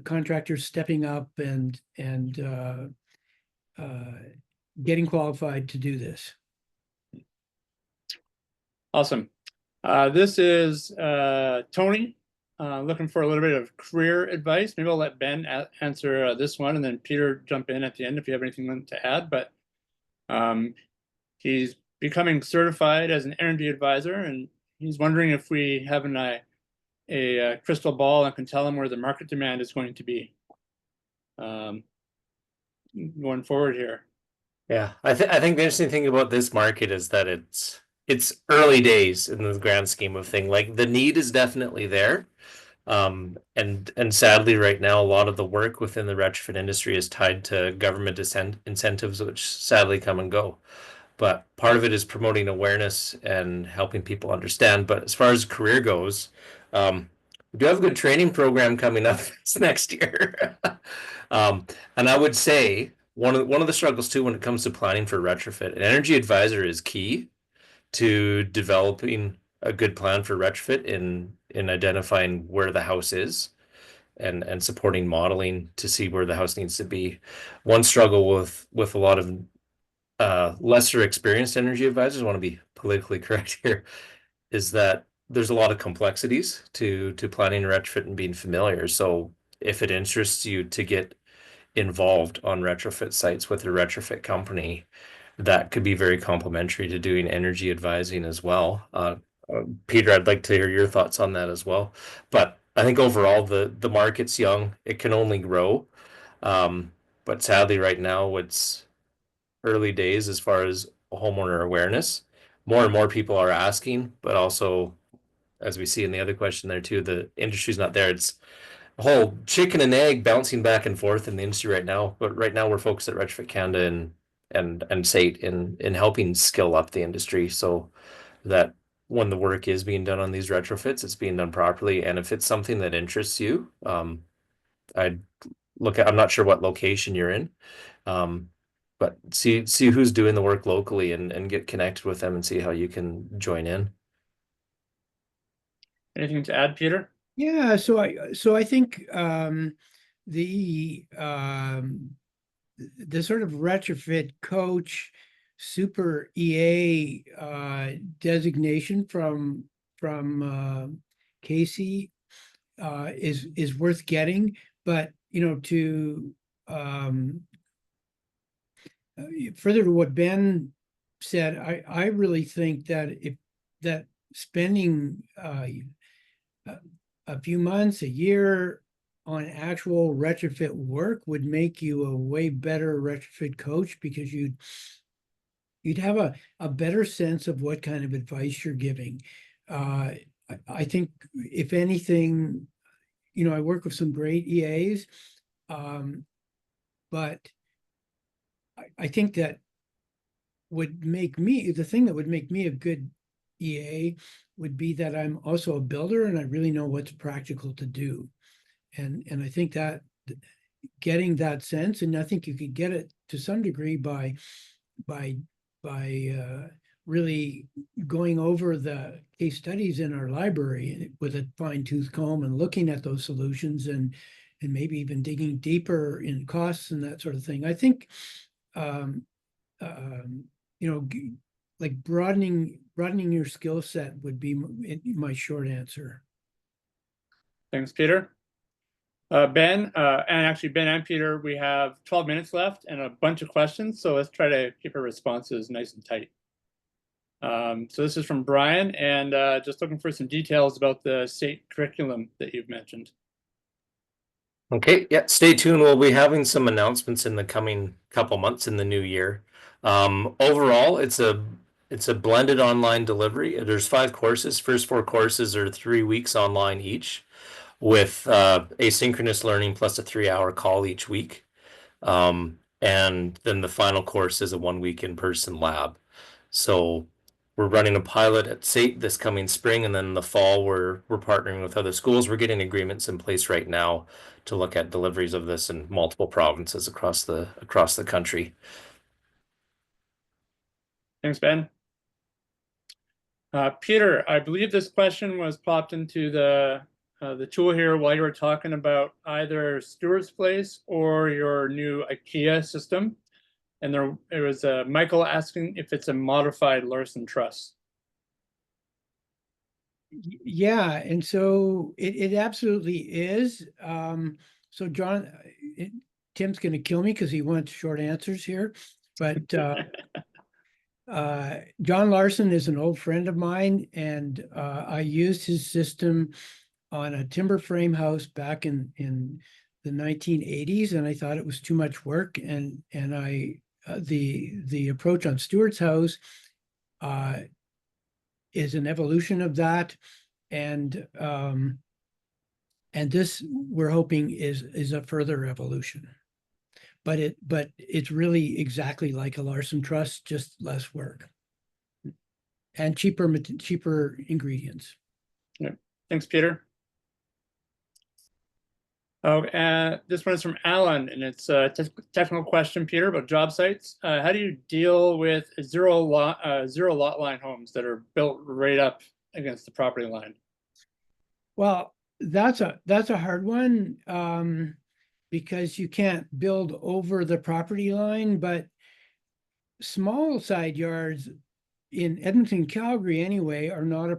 contractors stepping up and getting qualified to do this. Awesome. This is Tony looking for a little bit of career advice. Maybe I'll let Ben answer this one, and then Peter jump in at the end if you have anything to add. But he's becoming certified as an energy advisor, and he's wondering if we have a crystal ball and can tell him where the market demand is going to be going forward here. Yeah, I think the interesting thing about this market is that it's early days in the grand scheme of thing. Like the need is definitely there. And sadly right now a lot of the work within the retrofit industry is tied to government incentives, which sadly come and go. But part of it is promoting awareness and helping people understand. But as far as career goes, we do have a good training program coming up this next year. And I would say one of the struggles too when it comes to planning for retrofit, an energy advisor is key to developing a good plan for retrofit in identifying where the house is and supporting modeling to see where the house needs to be. One struggle with a lot of lesser experienced energy advisors, I want to be politically correct here, is that there's a lot of complexities to planning a retrofit and being familiar. So if it interests you to get involved on retrofit sites with a retrofit company, that could be very complementary to doing energy advising as well. Peter, I'd like to hear your thoughts on that as well. But I think overall the market's young, it can only grow. But sadly right now it's early days as far as homeowner awareness. More and more people are asking, but also, as we see in the other question there too, the industry's not there. It's a whole chicken and egg bouncing back and forth in the industry right now. But right now we're focused at Retrofit Canada and SAIT in helping skill up the industry so that when the work is being done on these retrofits, it's being done properly. And if it's something that interests you, I'd look at, I'm not sure what location you're in, but see who's doing the work locally and get connected with them and see how you can join in. Anything to add, Peter? Yeah, so I think the sort of retrofit coach super EA designation from Casey is worth getting, but to further to what Ben said, I really think that spending a few months, a year on actual retrofit work would make you a way better retrofit coach, because you'd have a better sense of what kind of advice you're giving. I think if anything, I work with some great EAs, but I think that the thing that would make me a good EA would be that I'm also a builder and I really know what's practical to do. And I think that getting that sense, and I think you could get it to some degree by really going over the case studies in our library with a fine-tooth comb and looking at those solutions and maybe even digging deeper in costs and that sort of thing. I think like broadening your skill set would be my short answer. Thanks, Peter. Ben, and actually Ben and Peter, we have 12 minutes left and a bunch of questions, so let's try to keep our responses nice and tight. So this is from Brian, and just looking for some details about the SAIT curriculum that you've mentioned. Okay, yeah, stay tuned. We'll be having some announcements in the coming couple months in the new year. Overall, it's a blended online delivery. There's 5 courses. First 4 courses are 3 weeks online each, with asynchronous learning plus a 3-hour call each week. And then the final course is a 1-week in-person lab. So we're running a pilot at SAIT this coming spring, and then in the fall we're partnering with other schools. We're getting agreements in place right now to look at deliveries of this in multiple provinces across the country. Thanks, Ben. Peter, I believe this question was popped into the tool here while you were talking about either Stewart's Place or your new IKEA system. And it was Michael asking if it's a modified Larson truss. Yeah, and so it absolutely is. So John, Tim's going to kill me because he wants short answers here, but John Larson is an old friend of mine, and I used his system on a timber frame house back in the 1980s, and I thought it was too much work. And I the approach on Stewart's house is an evolution of that, and this we're hoping is a further evolution. But it's really exactly like a Larson truss, just less work and cheaper ingredients. Yeah. Thanks, Peter. Oh, this one is from Alan, and it's a technical question, Peter, about job sites. How do you deal with zero lot line homes that are built right up against the property line? Well, that's a hard one. Because you can't build over the property line, but small side yards in Edmonton, Calgary anyway, are not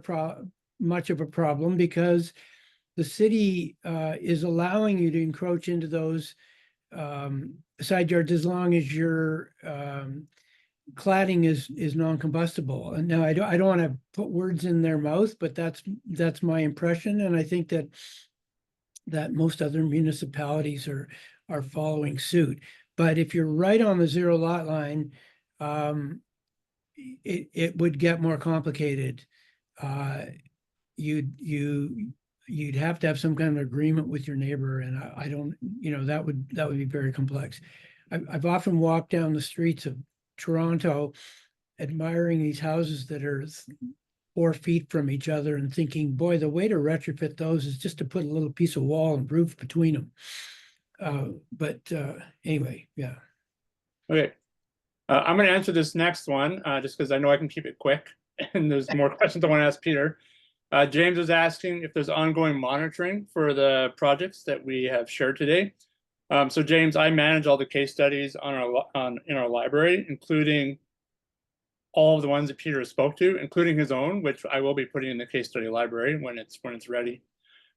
much of a problem because the city is allowing you to encroach into those side yards as long as your cladding is non-combustible. And now I don't want to put words in their mouth, but that's my impression, and I think that most other municipalities are following suit. But if you're right on the zero lot line, it would get more complicated. You'd have to have some kind of agreement with your neighbor, and I don't, that would be very complex. I've often walked down the streets of Toronto admiring these houses that are 4 feet from each other and thinking, boy, the way to retrofit those is just to put a little piece of wall and roof between them. But anyway, yeah. Okay. I'm going to answer this next one just because I know I can keep it quick. And there's more questions I want to ask Peter. James is asking if there's ongoing monitoring for the projects that we have shared today. So James, I manage all the case studies in our library, including all of the ones that Peter spoke to, including his own, which I will be putting in the case study library when it's ready.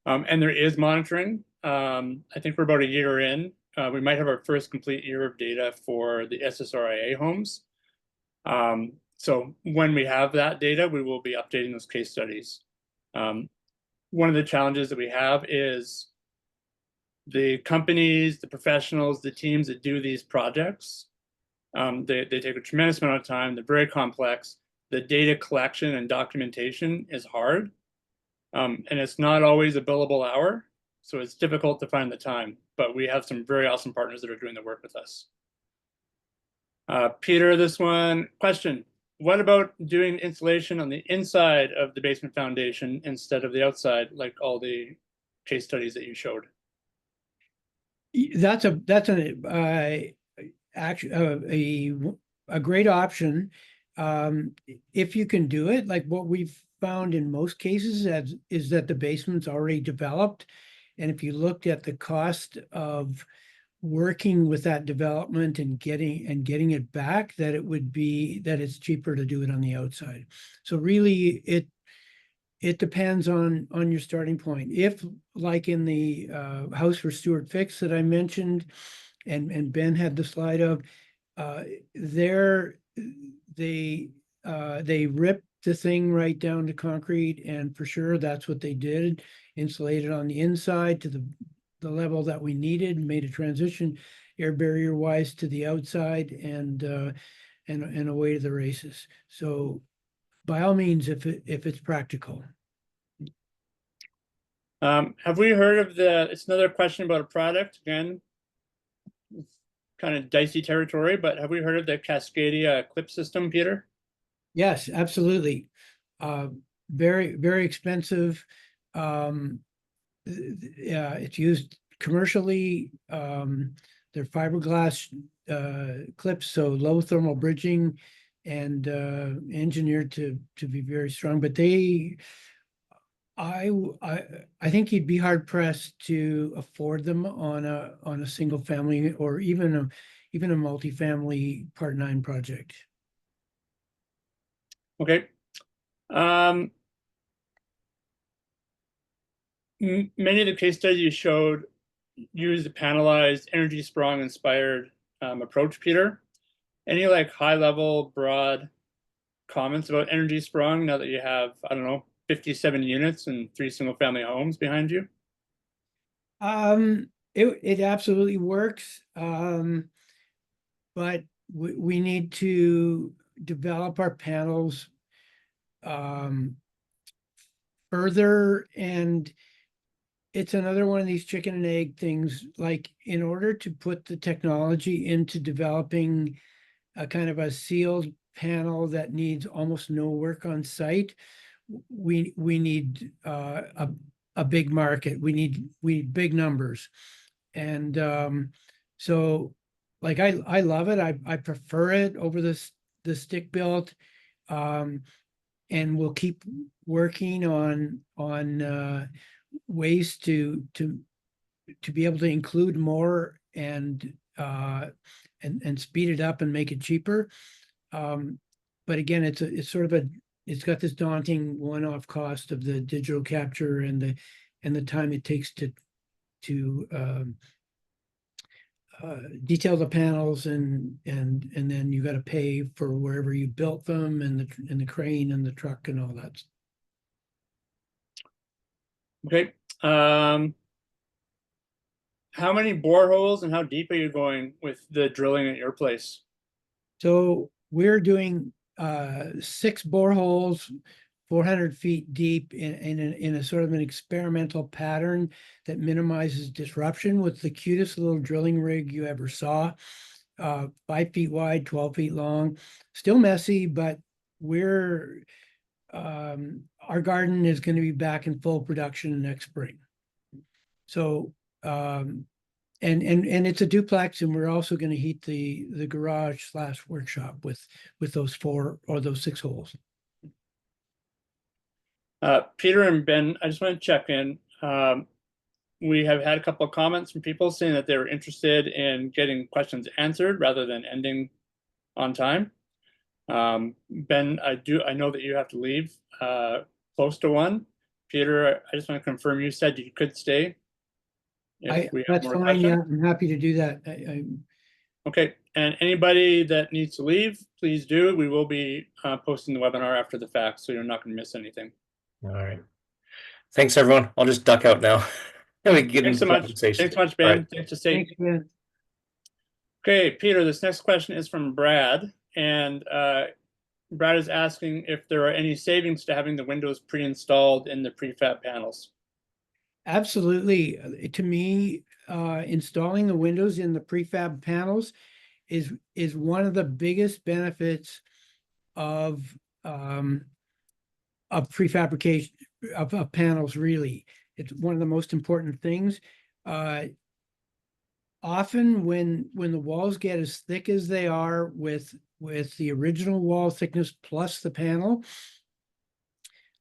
And there is monitoring. I think we're about a year in. We might have our first complete year of data for the SSRIA homes. So when we have that data, we will be updating those case studies. One of the challenges that we have is the companies, the professionals, the teams that do these projects. They take a tremendous amount of time. They're very complex. The data collection and documentation is hard. And it's not always a billable hour. So it's difficult to find the time. But we have some very awesome partners that are doing the work with us. Peter, this one question. What about doing insulation on the inside of the basement foundation instead of the outside, like all the case studies that you showed? That's a great option. If you can do it, like what we've found in most cases is that the basement's already developed. And if you looked at the cost of working with that development and getting it back, that it's cheaper to do it on the outside. So really it depends on your starting point. If, like in the house for Stuart Fix that I mentioned, and Ben had the slide of, they ripped the thing right down to concrete, and for sure that's what they did, insulated on the inside to the level that we needed, made a transition air barrier wise to the outside, and away to the races. So by all means, if it's practical. Have we heard of it's another question about a product, again, kind of dicey territory, but have we heard of the Cascadia clip system, Peter? Yes, absolutely. Very, very expensive. Yeah, it's used commercially. They're fiberglass clips, so low thermal bridging and engineered to be very strong. But I think you'd be hard pressed to afford them on a single family or even a multifamily Part 9 project. Okay. Many of the case studies you showed use the panelized, energy sprung inspired approach, Peter. Any like high level, broad comments about energy sprung now that you have, I don't know, 57 units and 3 single family homes behind you? It absolutely works. But we need to develop our panels further, and it's another one of these chicken and egg things. Like, in order to put the technology into developing a kind of a sealed panel that needs almost no work on site, we need a big market. We need big numbers. And so, like, I love it. I prefer it over the stick built. And we'll keep working on ways to be able to include more and speed it up and make it cheaper. But again, it's sort of it's got this daunting one-off cost of the digital capture and the time it takes to detail the panels, and then you got to pay for wherever you built them, and the crane and the truck and all that. Okay. How many boreholes and how deep are you going with the drilling at your place? So we're doing 6 boreholes, 400 feet deep in a sort of an experimental pattern that minimizes disruption, with the cutest little drilling rig you ever saw. 5 feet wide, 12 feet long, still messy, but we're our garden is going to be back in full production next spring. So and it's a duplex, and we're also going to heat the garage / workshop with those 4 or those 6 holes. Peter and Ben, I just want to check in. We have had a couple of comments from people saying that they were interested in getting questions answered rather than ending on time. Ben, I know that you have to leave close to 1. Peter, I just want to confirm, you said you could stay if we have That's more fine. questions. Yeah, I'm happy to do that. Okay, and anybody that needs to leave, please do. We will be posting the webinar after the fact, so you're not going to miss anything. All right. Thanks, everyone. I'll just duck out now. And we can get Thanks into so much. conversation. Thanks so much, All Ben. right. Thanks to SAIT. Thanks, Ben. Okay, Peter, this next question is from Brad, and Brad is asking if there are any savings to having the windows pre-installed in the prefab panels. Absolutely. To me, installing the windows in the prefab panels is one of the biggest benefits of prefabrication of panels. Really, it's one of the most important things. Often when the walls get as thick as they are with the original wall thickness plus the panel,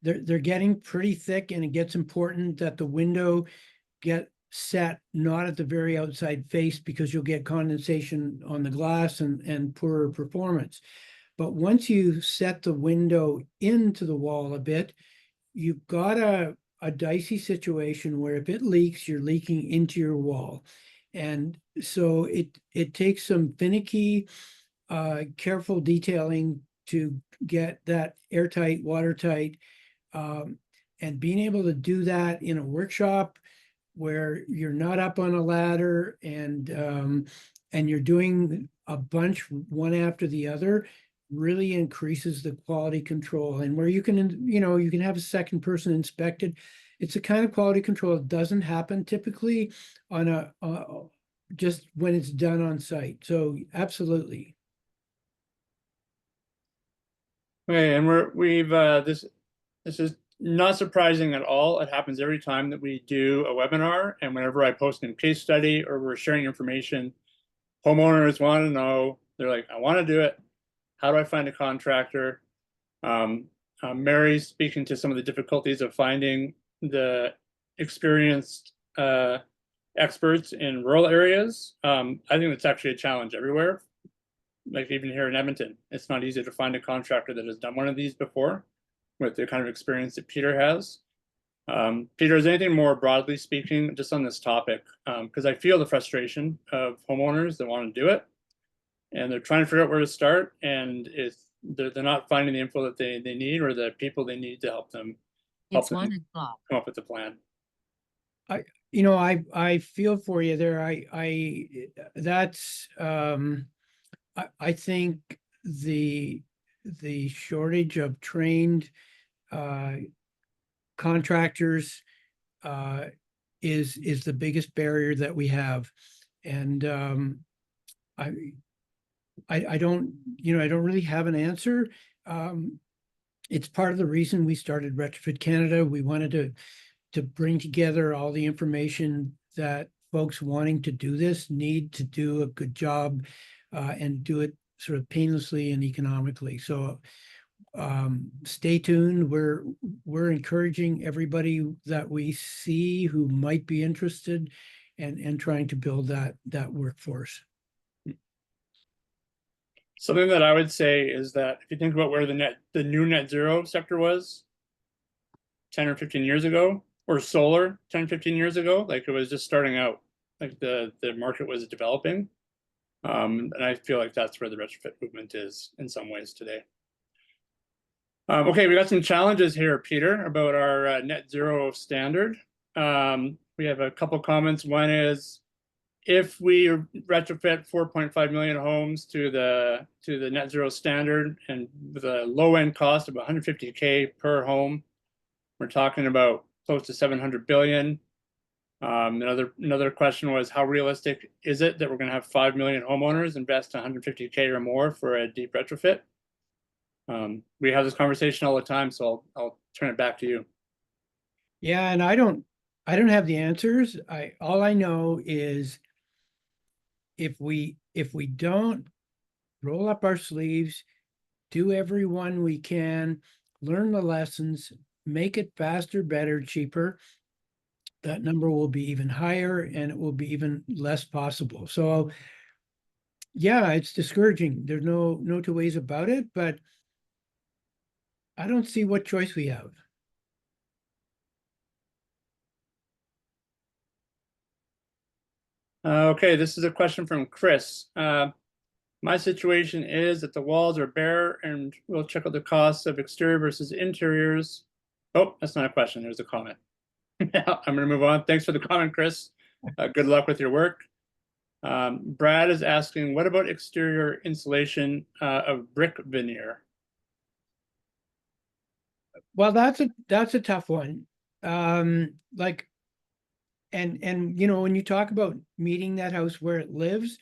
they're getting pretty thick, and it gets important that the window get set not at the very outside face, because you'll get condensation on the glass and poorer performance. But once you set the window into the wall a bit, you've got a dicey situation where if it leaks, you're leaking into your wall. And so it takes some finicky, careful detailing to get that airtight, watertight, and being able to do that in a workshop where you're not up on a ladder and you're doing a bunch one after the other really increases the quality control. And where you can have a second person inspect it. It's a kind of quality control that doesn't happen typically on just when it's done on site. So absolutely. Okay, and we've this is not surprising at all. It happens every time that we do a webinar, and whenever I post a case study or we're sharing information, homeowners want to know. They're like, I want to do it. How do I find a contractor? Mary's speaking to some of the difficulties of finding the experienced experts in rural areas. I think that's actually a challenge everywhere. Like even here in Edmonton, it's not easy to find a contractor that has done one of these before with the kind of experience that Peter has. Peter, is anything more broadly speaking just on this topic? Because I feel the frustration of homeowners that want to do it and they're trying to figure out where to start, and they're not finding the info that they need or the people they need to help them It's 1 o'clock. come up with a plan. I feel for you there. I think the shortage of trained contractors is the biggest barrier that we have. And I don't really have an answer. It's part of the reason we started Retrofit Canada. We wanted to bring together all the information that folks wanting to do this need to do a good job and do it sort of painlessly and economically. So stay tuned. We're encouraging everybody that we see who might be interested and trying to build that workforce. Something that I would say is that if you think about where the new net zero sector was 10 or 15 years ago, or solar 10, 15 years ago, like it was just starting out, like the market was developing. And I feel like that's where the retrofit movement is in some ways today. Okay, we got some challenges here, Peter, about our net zero standard. We have a couple comments. One is, if we retrofit 4.5 million homes to the net zero standard and with a low end cost of 150K per home, we're talking about close to 700 billion. Another question was, how realistic is it that we're going to have 5 million homeowners invest 150K or more for a deep retrofit? We have this conversation all the time, so I'll turn it back to you. Yeah, and I don't have the answers. All I know is if we don't roll up our sleeves, do every one we can, learn the lessons, make it faster, better, cheaper, that number will be even higher and it will be even less possible. So yeah, it's discouraging. There's no two ways about it, but I don't see what choice we have. Okay, this is a question from Chris. My situation is that the walls are bare and we'll check out the costs of exterior versus interiors. Oh, that's not a question. There's a comment. I'm going to move on. Thanks for the comment, Chris. Good luck with your work. Brad is asking, what about exterior insulation of brick veneer? Well, that's a tough one. Like, and when you talk about meeting that house where it lives,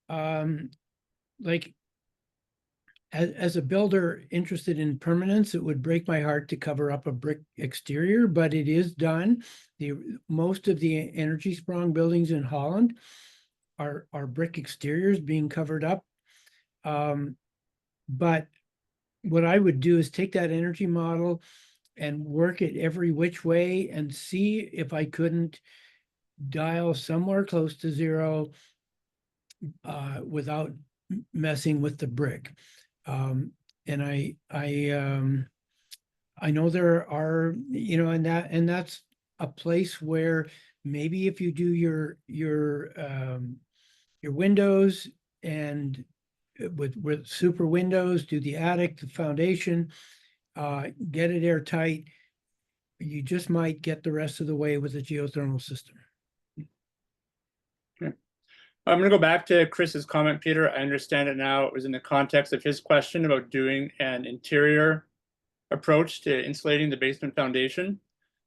like as a builder interested in permanence, it would break my heart to cover up a brick exterior, but it is done. Most of the energy strong buildings in Holland are brick exteriors being covered up. But what I would do is take that energy model and work it every which way and see if I couldn't dial somewhere close to zero without messing with the brick. And I know there are, and that's a place where maybe if you do your windows and with super windows, do the attic, the foundation, get it airtight, you just might get the rest of the way with a geothermal system. Okay. I'm going to go back to Chris's comment, Peter. I understand it now. It was in the context of his question about doing an interior approach to insulating the basement foundation.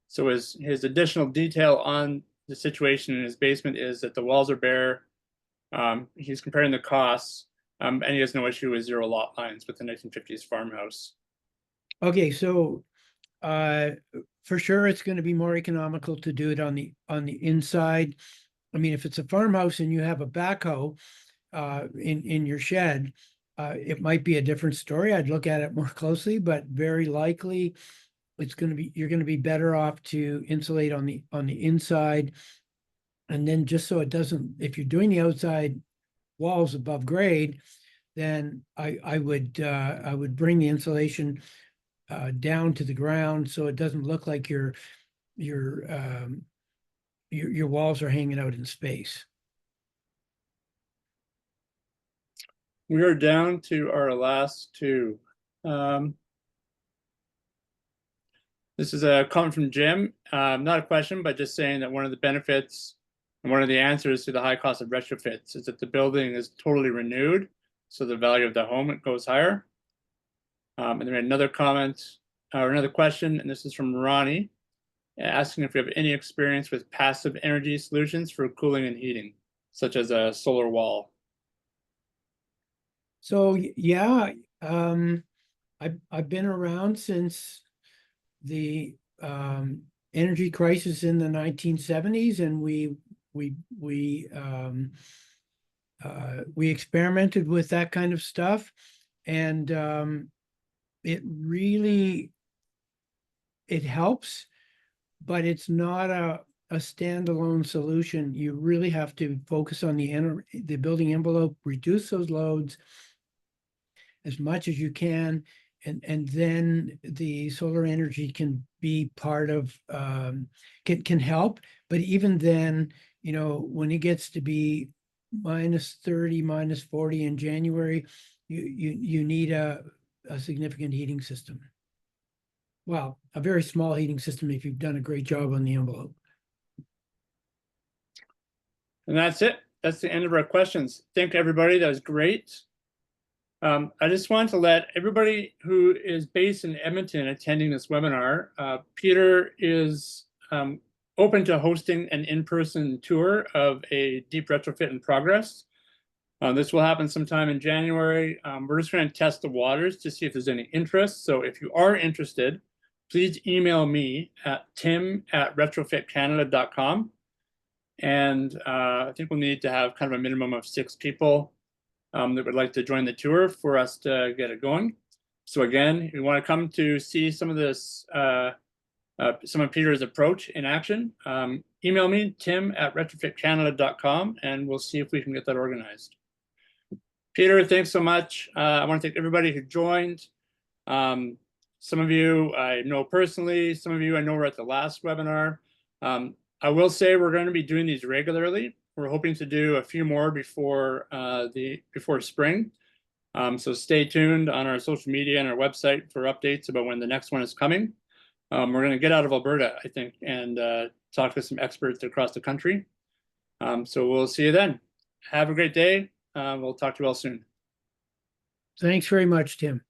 So his additional detail on the situation in his basement is that the walls are bare. He's comparing the costs, and he has no issue with zero lot lines with the 1950s farmhouse. Okay, so for sure it's going to be more economical to do it on the inside. I mean, if it's a farmhouse and you have a backhoe in your shed, it might be a different story. I'd look at it more closely, but very likely you're going to be better off to insulate on the inside. And then just so it doesn't, if you're doing the outside walls above grade, then I would bring the insulation down to the ground so it doesn't look like your walls are hanging out in space. We are down to our last two. This is a comment from Jim, not a question, but just saying that one of the benefits and one of the answers to the high cost of retrofits is that the building is totally renewed, so the value of the home goes higher. And then we had another comment or another question, and this is from Ronnie, asking if we have any experience with passive energy solutions for cooling and heating, such as a solar wall. So yeah, I've been around since the energy crisis in the 1970s, and we experimented with that kind of stuff, and it helps, but it's not a standalone solution. You really have to focus on the building envelope, reduce those loads as much as you can, and then the solar energy can be part of can help. But even then, you know, when it gets to be -30, -40 in January, you need a significant heating system. Well, a very small heating system if you've done a great job on the envelope. And that's it. That's the end of our questions. Thank everybody. That was great. I just want to let everybody who is based in Edmonton attending this webinar, Peter is open to hosting an in-person tour of a deep retrofit in progress. This will happen sometime in January. We're just going to test the waters to see if there's any interest. So if you are interested, please email me at tim@retrofitcanada.com. And I think we'll need to have kind of a minimum of 6 people that would like to join the tour for us to get it going. So again, if you want to come to see some of this, some of Peter's approach in action, email me, tim@retrofitcanada.com, and we'll see if we can get that organized. Peter, thanks so much. I want to thank everybody who joined. Some of you I know personally, some of you I know were at the last webinar. I will say we're going to be doing these regularly. We're hoping to do a few more before spring. So stay tuned on our social media and our website for updates about when the next one is coming. We're going to get out of Alberta, I think, and talk to some experts across the country. So we'll see you then. Have a great day. We'll talk to you all soon. Thanks very much, Tim.